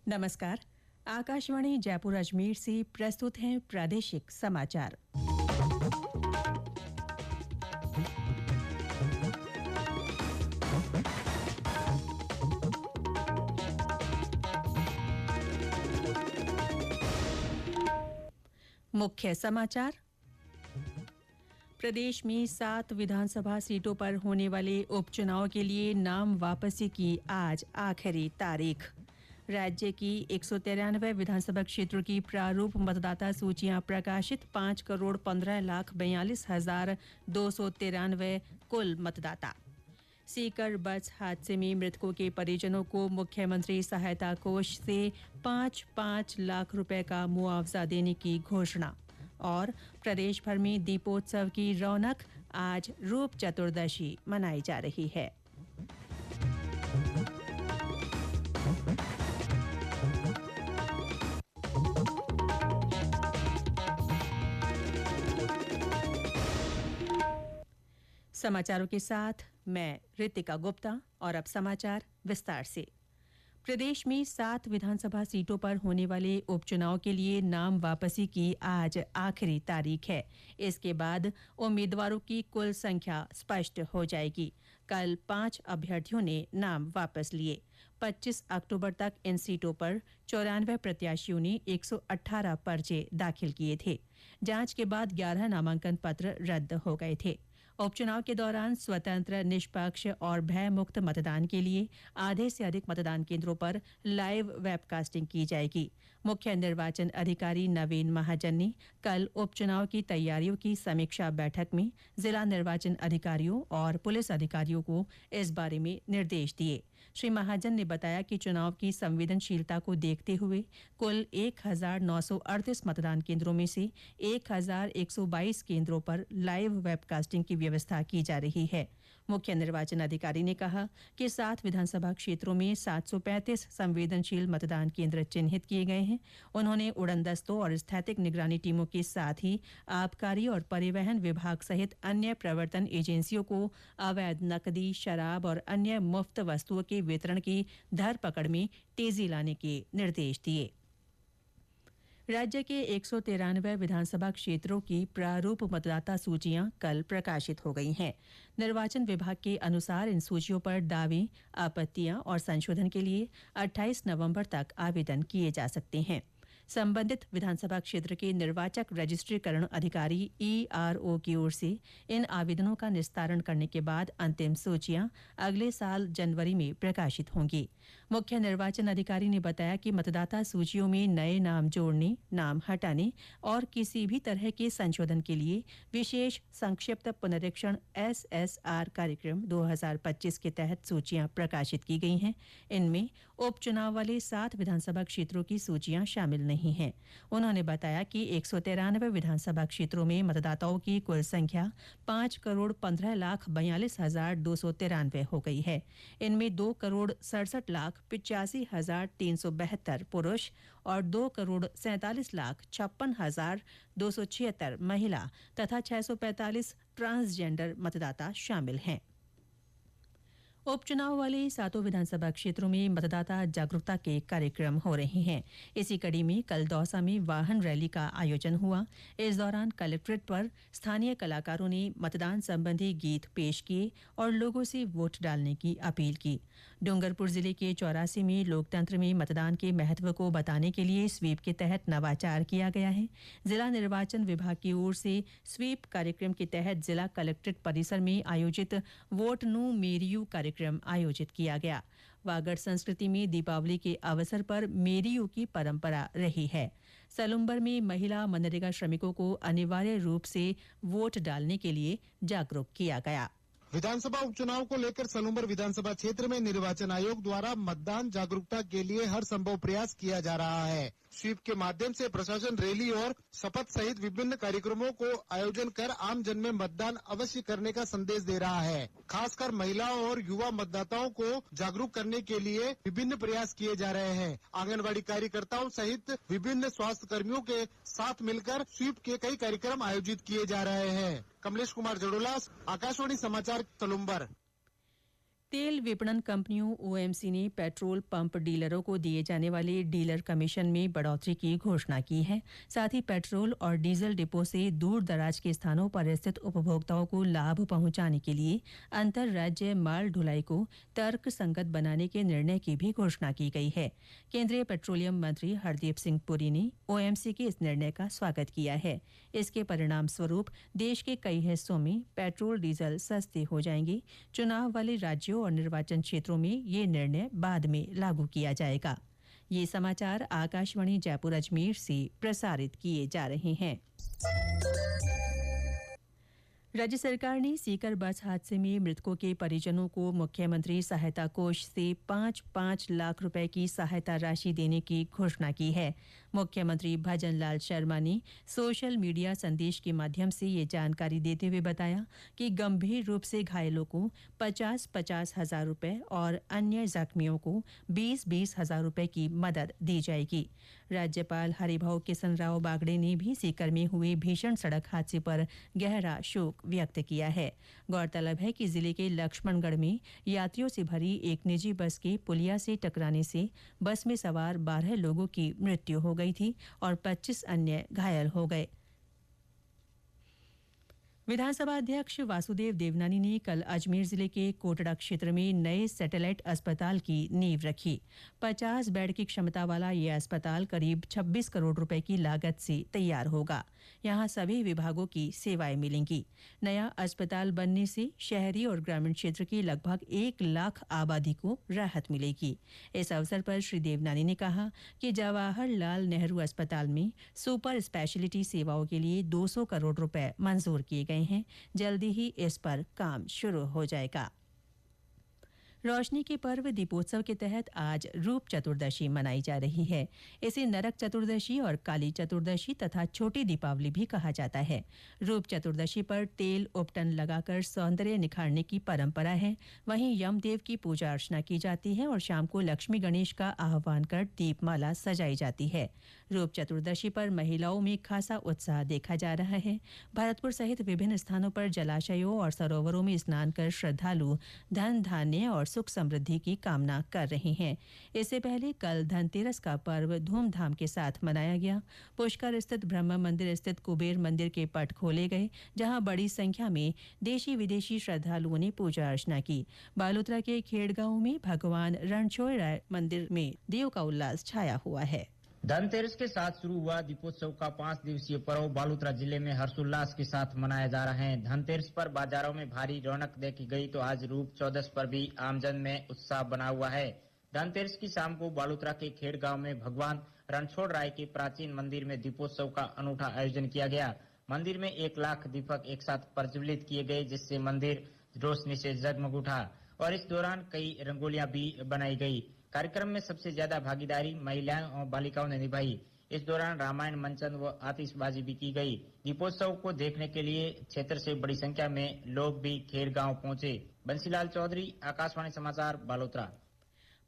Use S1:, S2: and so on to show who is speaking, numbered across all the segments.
S1: नमस्कार। आकाशवाणी जयपुर अजमेर से प्रस्तुत हैं प्रादेशिक समाचार। मुख्य समाचार। प्रदेश में 7 विधानसभा सीटों पर होने वाले उपचुनाव के लिए नाम वापसी की आज आखिरी तारीख। राज्य की 193 विधानसभा क्षेत्रों की प्रारूप मतदाता सूचियां प्रकाशित। 5,42,42,293 कुल मतदाता। सीकर बस हादसे में मृतकों के परिजनों को मुख्यमंत्री सहायता कोष से 5-5 लाख रुपए का मुआवजा देने की घोषणा। और प्रदेश भर में दीपोत्सव की रौनक। आज रूप चतुर्दशी मनाई जा रही है। समाचारों के साथ मैं रितिका गुप्ता। और अब समाचार विस्तार से। प्रदेश में 7 विधानसभा सीटों पर होने वाले उपचुनाव के लिए नाम वापसी की आज आखिरी तारीख है। इसके बाद उम्मीदवारों की कुल संख्या स्पष्ट हो जाएगी। कल 5 अभ्यर्थियों ने नाम वापस लिए। 25 अक्टूबर तक इन सीटों पर 94 प्रत्याशियों ने 118 पर्चे दाखिल किए थे। जांच के बाद 11 नामांकन पत्र रद्द हो गए थे। उपचुनाव के दौरान स्वतंत्र, निष्पक्ष और भयमुक्त मतदान के लिए आधे से अधिक मतदान केंद्रों पर लाइव वेबकास्टिंग की जाएगी। मुख्य निर्वाचन अधिकारी नवीन महाजन ने कल उपचुनाव की तैयारियों की समीक्षा बैठक में जिला निर्वाचन अधिकारियों और पुलिस अधिकारियों को इस बारे में निर्देश दिए। श्री महाजन ने बताया कि चुनाव की संवेदनशीलता को देखते हुए कुल 1,938 मतदान केंद्रों में से 1,122 केंद्रों पर लाइव वेबकास्टिंग की व्यवस्था की जा रही है। मुख्य निर्वाचन अधिकारी ने कहा कि 7 विधानसभा क्षेत्रों में 735 संवेदनशील मतदान केंद्र चिन्हित किए गए हैं। उन्होंने उड़नदस्तों और स्थैतिक निगरानी टीमों के साथ ही आबकारी और परिवहन विभाग सहित अन्य प्रवर्तन एजेंसियों को अवैध नकदी, शराब और अन्य मुफ्त वस्तुओं के वितरण की धरपकड़ में तेजी लाने के निर्देश दिए। राज्य के 193 विधानसभा क्षेत्रों की प्रारूप मतदाता सूचियां कल प्रकाशित हो गई हैं। निर्वाचन विभाग के अनुसार इन सूचियों पर दावे, आपत्तियां और संशोधन के लिए 28 नवंबर तक आवेदन किए जा सकते हैं। संबंधित विधानसभा क्षेत्र के निर्वाचक रजिस्ट्रीकरण अधिकारी ERO की ओर से इन आवेदनों का निस्तारण करने के बाद अंतिम सूचियां अगले साल जनवरी में प्रकाशित होंगी। मुख्य निर्वाचन अधिकारी ने बताया कि मतदाता सूचियों में नए नाम जोड़ने, नाम हटाने और किसी भी तरह के संशोधन के लिए विशेष संक्षिप्त पुनरीक्षण SSR कार्यक्रम 2025 के तहत सूचियां प्रकाशित की गई हैं। इनमें उपचुनाव वाले 7 विधानसभा क्षेत्रों की सूचियां शामिल नहीं है। उन्होंने बताया कि 193 विधानसभा क्षेत्रों में मतदाताओं की कुल संख्या 5,15,42,293 हो गई है। इनमें 2,67,85,372 पुरुष और 2,47,56,276 महिला तथा 645 ट्रांसजेंडर मतदाता शामिल हैं। उपचुनाव वाले 7 विधानसभा क्षेत्रों में मतदाता जागरूकता के कार्यक्रम हो रहे हैं। इसी कड़ी में कल दौसा में वाहन रैली का आयोजन हुआ। इस दौरान कलेक्ट्रेट पर स्थानीय कलाकारों ने मतदान संबंधी गीत पेश किए और लोगों से वोट डालने की अपील की। डूंगरपुर जिले के 84 में लोकतंत्र में मतदान के महत्व को बताने के लिए स्वीप के तहत नवाचार किया गया है। जिला निर्वाचन विभाग की ओर से स्वीप कार्यक्रम के तहत जिला कलेक्ट्रेट परिसर में आयोजित वोट नू मेरियू कार्यक्रम आयोजित किया गया। वागड़ संस्कृति में दीपावली के अवसर पर मेरियू की परंपरा रही है। सलुम्बर में महिला मनरेगा श्रमिकों को अनिवार्य रूप से वोट डालने के लिए जागरूक किया गया।
S2: विधानसभा उपचुनाव को लेकर सलुम्बर विधानसभा क्षेत्र में निर्वाचन आयोग द्वारा मतदान जागरूकता के लिए हर संभव प्रयास किया जा रहा है। स्वीप के माध्यम से प्रशासन रैली और शपथ सहित विभिन्न कार्यक्रमों को आयोजन कर आम जन में मतदान अवश्य करने का संदेश दे रहा है। खासकर महिलाओं और युवा मतदाताओं को जागरूक करने के लिए विभिन्न प्रयास किए जा रहे हैं। आंगनबाड़ी कार्यकर्ताओं सहित विभिन्न स्वास्थ्य कर्मियों के साथ मिलकर स्वीप के कई कार्यक्रम आयोजित किए जा रहे हैं। कमलेश कुमार जड़ोला, आकाशवाणी समाचार, सलुम्बर।
S1: तेल विपणन कंपनियों ओएमसी ने पेट्रोल पंप डीलरों को दिए जाने वाले डीलर कमीशन में बढ़ोतरी की घोषणा की है। साथ ही पेट्रोल और डीजल डिपो से दूर दराज के स्थानों पर स्थित उपभोक्ताओं को लाभ पहुंचाने के लिए अंतर राज्य माल ढुलाई को तर्क संगत बनाने के निर्णय की भी घोषणा की गई है। केंद्रीय पेट्रोलियम मंत्री हरदीप सिंह पुरी ने ओएमसी के इस निर्णय का स्वागत किया है। इसके परिणाम स्वरूप देश के कई हिस्सों में पेट्रोल डीजल सस्ते हो जाएंगे। चुनाव वाले राज्यों और निर्वाचन क्षेत्रों में ये निर्णय बाद में लागू किया जाएगा। ये समाचार आकाशवाणी जयपुर अजमेर से प्रसारित किए जा रहे हैं। राज्य सरकार ने सीकर बस हादसे में मृतकों के परिजनों को मुख्यमंत्री सहायता कोष से 5-5 लाख रुपए की सहायता राशि देने की घोषणा की है। मुख्यमंत्री भजनलाल शर्मा ने सोशल मीडिया संदेश के माध्यम से ये जानकारी देते हुए बताया कि गंभीर रूप से घायलों को 50-50 हजार रुपए और अन्य जख्मियों को 20-20 हजार रुपए की मदद दी जाएगी। राज्यपाल हरिभाऊ किशन राव बागड़े ने भी सीकर में हुए भीषण सड़क हादसे पर गहरा शोक व्यक्त किया है। गौरतलब है कि जिले के लक्ष्मणगढ़ में यात्रियों से भरी एक निजी बस के पुलिया से टकराने से बस में सवार 12 लोगों की मृत्यु हो गई थी और 25 अन्य घायल हो गए। विधानसभा अध्यक्ष वासुदेव देवनानी ने कल अजमेर जिले के कोटड़ा क्षेत्र में नए सैटेलाइट अस्पताल की नींव रखी। 50 बेड की क्षमता वाला यह अस्पताल करीब 26 करोड़ रुपए की लागत से तैयार होगा। यहां सभी विभागों की सेवाएं मिलेंगी। नया अस्पताल बनने से शहरी और ग्रामीण क्षेत्र की लगभग 1 लाख आबादी को राहत मिलेगी। इस अवसर पर श्री देवनानी ने कहा कि जवाहरलाल नेहरू अस्पताल में सुपर स्पेशलिटी सेवाओं के लिए 200 करोड़ रुपए मंजूर किए गए हैं। जल्दी ही इस पर काम शुरू हो जाएगा। रोशनी के पर्व दीपोत्सव के तहत आज रूप चतुर्दशी मनाई जा रही है। इसे नरक चतुर्दशी और काली चतुर्दशी तथा छोटी दीपावली भी कहा जाता है। रूप चतुर्दशी पर तेल उपटन लगाकर सौंदर्य निखारने की परंपरा है। वहीं यमदेव की पूजा अर्चना की जाती है और शाम को लक्ष्मी गणेश का आह्वान कर दीपमाला सजाई जाती है। रूप चतुर्दशी पर महिलाओं में खासा उत्साह देखा जा रहा है। भरतपुर सहित विभिन्न स्थानों पर जलाशयों और सरोवरों में स्नान कर श्रद्धालु धन धान्य और सुख समृद्धि की कामना कर रहे हैं। इससे पहले कल धनतेरस का पर्व धूमधाम के साथ मनाया गया। पुष्कर स्थित ब्रह्म मंदिर स्थित कुबेर मंदिर के पट खोले गए, जहां बड़ी संख्या में देशी विदेशी श्रद्धालुओं ने पूजा अर्चना की। बालोतरा के खेड़गांव में भगवान रणछोड़ राय मंदिर में देव का उल्लास छाया हुआ है।
S3: धनतेरस के साथ शुरू हुआ दीपोत्सव का 5 दिवसीय पर्व बालोतरा जिले में हर्षोल्लास के साथ मनाया जा रहा है। धनतेरस पर बाजारों में भारी रौनक देखी गई तो आज रूप चौदस पर भी आमजन में उत्साह बना हुआ है। धनतेरस की शाम को बालोतरा के खेड़ गांव में भगवान रणछोड़ राय के प्राचीन मंदिर में दीपोत्सव का अनूठा आयोजन किया गया। मंदिर में 1 लाख दीपक एक साथ प्रज्वलित किए गए, जिससे मंदिर रोशनी से जगमग उठा और इस दौरान कई रंगोलियां भी बनाई गई। कार्यक्रम में सबसे ज्यादा भागीदारी महिलाएं और बालिकाओं ने निभाई। इस दौरान रामायण मंचन व आतिशबाजी भी की गई। दीपोत्सव को देखने के लिए क्षेत्र से बड़ी संख्या में लोग भी खेड़ गांव पहुंचे। बंसीलाल चौधरी, आकाशवाणी समाचार, बालोतरा।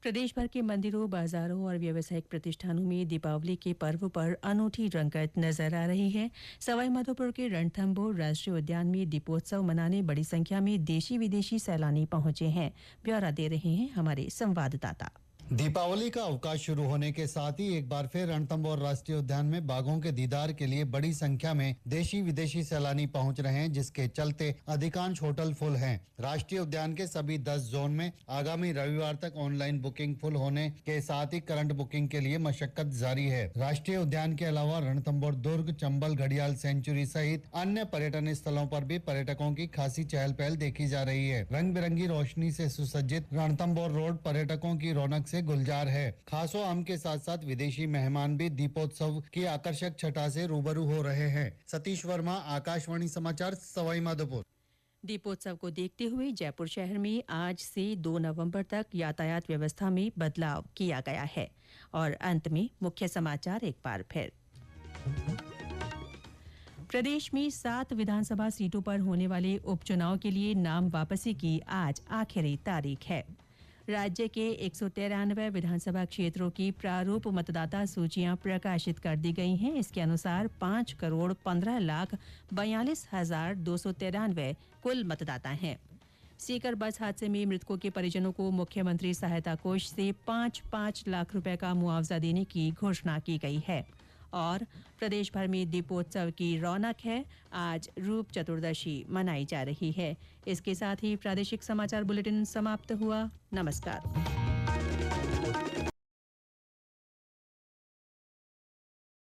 S1: प्रदेश भर के मंदिरों, बाजारों और व्यावसायिक प्रतिष्ठानों में दीपावली के पर्व पर अनूठी रंगत नजर आ रही है। सवाईमाधोपुर के रणथंभौर राष्ट्रीय उद्यान में दीपोत्सव मनाने बड़ी संख्या में देशी विदेशी सैलानी पहुंचे हैं। ब्यौरा दे रहे हैं हमारे संवाददाता।
S4: दीपावली का अवकाश शुरू होने के साथ ही एक बार फिर रणथंभौर राष्ट्रीय उद्यान में बाघों के दीदार के लिए बड़ी संख्या में देशी विदेशी सैलानी पहुंच रहे हैं, जिसके चलते अधिकांश होटल फुल हैं। राष्ट्रीय उद्यान के सभी 10 जोन में आगामी रविवार तक ऑनलाइन बुकिंग फुल होने के साथ ही करंट बुकिंग के लिए मशक्कत जारी है। राष्ट्रीय उद्यान के अलावा रणथंभौर, दुर्ग, चंबल, घड़ियाल सेंचुरी सहित अन्य पर्यटन स्थलों पर भी पर्यटकों की खासी चहल पहल देखी जा रही है। रंग बिरंगी रोशनी से सुसज्जित रणथंभौर रोड पर्यटकों की रौनक से गुलजार है। खासो आम के साथ साथ विदेशी मेहमान भी दीपोत्सव की आकर्षक छटा से रूबरू हो रहे हैं। सतीश वर्मा, आकाशवाणी समाचार, सवाईमाधोपुर।
S1: दीपोत्सव को देखते हुए जयपुर शहर में आज से 2 नवंबर तक यातायात व्यवस्था में बदलाव किया गया है। और अंत में मुख्य समाचार एक बार फिर। प्रदेश में 7 विधानसभा सीटों पर होने वाले उपचुनाव के लिए नाम वापसी की आज आखिरी तारीख है। राज्य के 193 विधानसभा क्षेत्रों की प्रारूप मतदाता सूचियां प्रकाशित कर दी गई हैं। इसके अनुसार 5,15,42,293 कुल मतदाता हैं। सीकर बस हादसे में मृतकों के परिजनों को मुख्यमंत्री सहायता कोष से 5-5 लाख रुपए का मुआवजा देने की घोषणा की गई है। और प्रदेश भर में दीपोत्सव की रौनक है। आज रूप चतुर्दशी मनाई जा रही है। इसके साथ ही प्रादेशिक समाचार बुलेटिन समाप्त हुआ। नमस्कार।